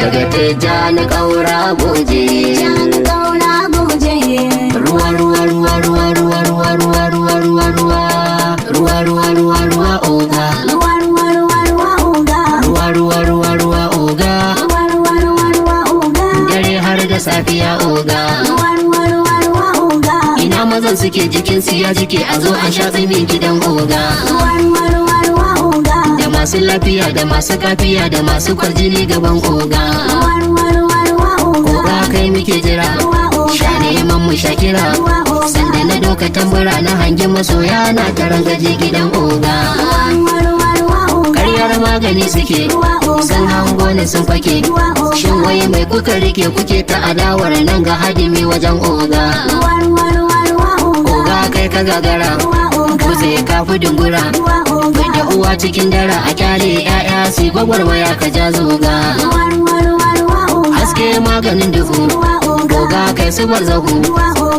daga tijjani kaura goje. Ruwa ruwa ruwa ruwa ruwa ruwa ruwa ruwa ruwa ruwa ruwa ruwa ruwa ruwa oga. Ruwa ruwa ruwa ruwa oga. Dare har da safiya oga. Ina mazan suke jikinsu ya jike a zo a sha tsimi gidan oga. Da masu lafiya da masu kafiya da masu kwarjini gaban oga. Oga kai muke jira, sha neman mu shakira. Sanda na doka tambura na hangi masoya na taron gaji gidan oga. Karyar magani suke, sun hango ne sun fake. Shin wai mai kuka rike kuke ta adawar nan ga hadimi wajen oga. Oga kai ka gagara, kuze ka fi dungura. Da uwa cikin dara a kyale 'ya'ya su gwagwarmaya ka ja zoga. Haske maganin duhu, oga kai su barzahu.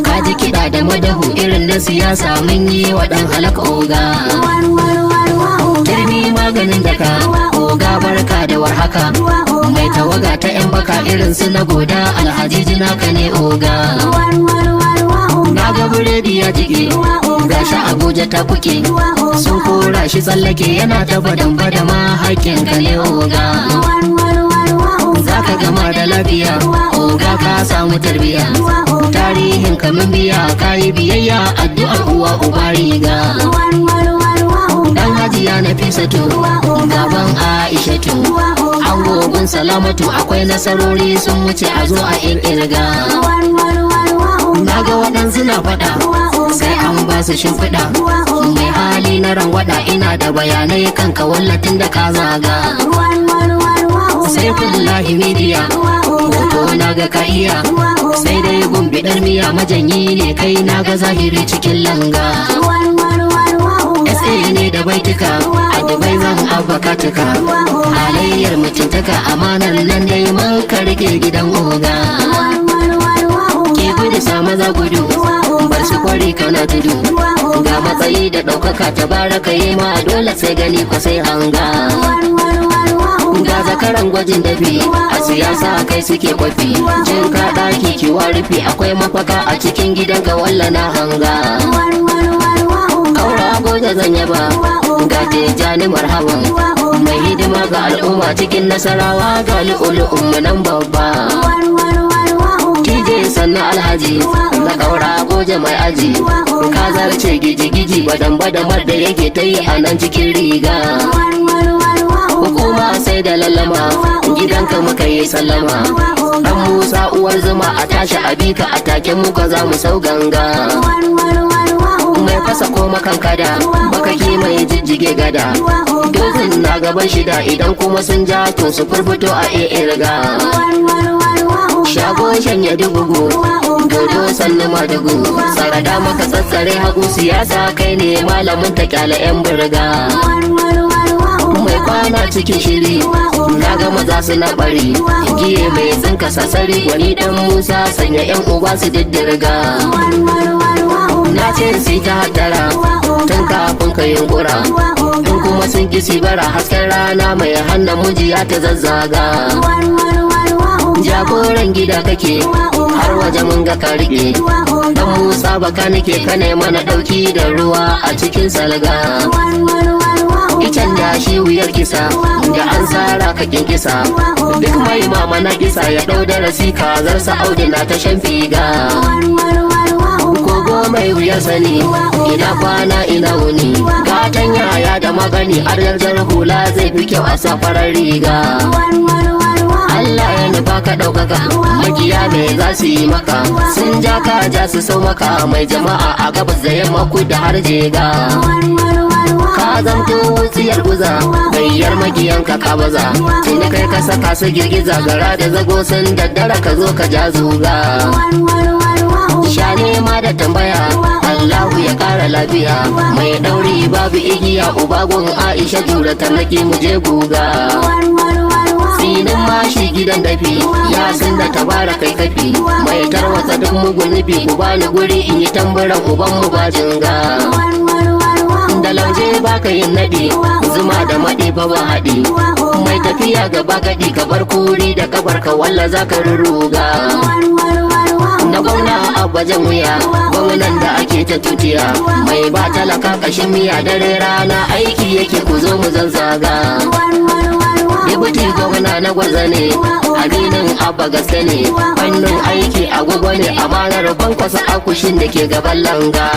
Ka ji kiɗa da madahu irin na siyasa mun yi wa ɗan halak oga. Turmi maganin daka, oga barka da warhaka. Mai tawaga ta 'yan baka irin su na goda alhaji jinaka ne oga. Na ga buredi ya jike, gashi Abuja ta kuke. Sun kora shi tsallake yana ta badan ma haƙƙin ka ne oga. Za ka gama da lafiya, oga ka samu tarbiya. Tarihin kamin biya ka yi biyayya addu'ar uwa uba riga. Dan hajiya na fisatu, gaban Aishatu. Angogun salamatu akwai nasarori sun wuce a zo a irga. Na ga waɗansu na faɗa, sai an ba su shimfiɗa. Mai hali na rangwada ina da bayanai kan kawallatin da ka zaga. Sai kullahi midiya, hoto na ga ka iya. Sai dai gumbiɗar miya majanyi ne kai na ga zahiri cikin langa. SA ne da baituka, a dubai zan abakatuka. Halayyar mutuntaka amanar nan dai man ka rike gidan oga. Gudu sa maza gudu, bar su kwari kana tudu. Ga matsayi da ɗaukaka ta baraka yi ma dole sai gani ko sai hanga. Ga zakaran gwajin dafi, a siyasa kai suke kwafi. Jin ka ɗaki kiwa rufi akwai mafaka a cikin gidanka walla na hanga. Kaura goja zan yaba, ga tijjani marhaban. Mai hidima ga al'umma cikin nasarawa ga lu'ulu'un mu nan babba. TJ sannan alhaji na kaura goje mai aji. Ka zarce giji-giji badan-badamar da yake ta yi a nan cikin riga. Hukuma sai da lallama, gidanka muka yi sallama. Dan Musa uwar zuma a tashi a bika a taken muka za mu sau ganga. Mai fasa ko makan kada, bakaki mai jijjige gada. Dozin na gaban shida idan kuma sun ja to su furfuto a irga. Shago shanya dubugu, dodo sannu madugu. Sarada maka tsatsare hagu siyasa kai ne malamin ta kyala 'yan burga. Mai kwana cikin shiri, na ga maza suna bari. Giye mai tsinka sasari wani dan Musa sanya 'yan uba su diddirga. Na ce sai ta haddara, tun kafin ka yunkura. In kuma sun kisi bara hasken rana mai hannun mujiya ta zazzaga. Jagoran gida kake, har waje mun ga ka rike. Dan Musa baka nake ka mana ɗauki da ruwa a cikin salga. Icen da shi wuyar kisa, da an tsara ka kinkisa. Duk mai mama na kisa ya ɗau darasi kazarsa Audu na ta shan figa. Kogo mai wuyar sani, ina kwana ina wuni. Gatan yaya da magani arjar hula zai fi kyau a safarar riga. Allah ya nufa ka ɗaukaka, makiya me za su yi maka. Sun ja ka ja su sau maka, mai jama'a a gabas da yamma kudu har jega. Ka zamto wutsiyar guza, gayyar magiyanka ka baza. Tuni kai ka saka su girgiza, gara da zago sun daddara ka zo ka ja zuga. Sha nema da tambaya, Allahu ya ƙara lafiya. Mai ɗauri babu igiya, ubagun Aisha jura tarnaki mu je guga. Tsinin mashi gidan dafi, ya san da tabara kai kafi. Mai tarwatsa duk mugun nufi, ku bani guri in yi tamburan uban mu ba jinga. Da lauje baka yin naɗi, zuma da maɗi ba ba haɗi. Mai tafiya gaba gadi ka bar kuri da kabar ka walla za ka ruruga. Na gwamna a bajan wuya, gwamnan da ake ta tutiya, mai ba talaka kashin miya dare rana aiki yake ku zo mu zazzaga. Dibuti gwamna na gwaza ne, aminin abba gaske ne, fannin aiki agogo ne, amanar bankwasa akushin da ke gaban langa.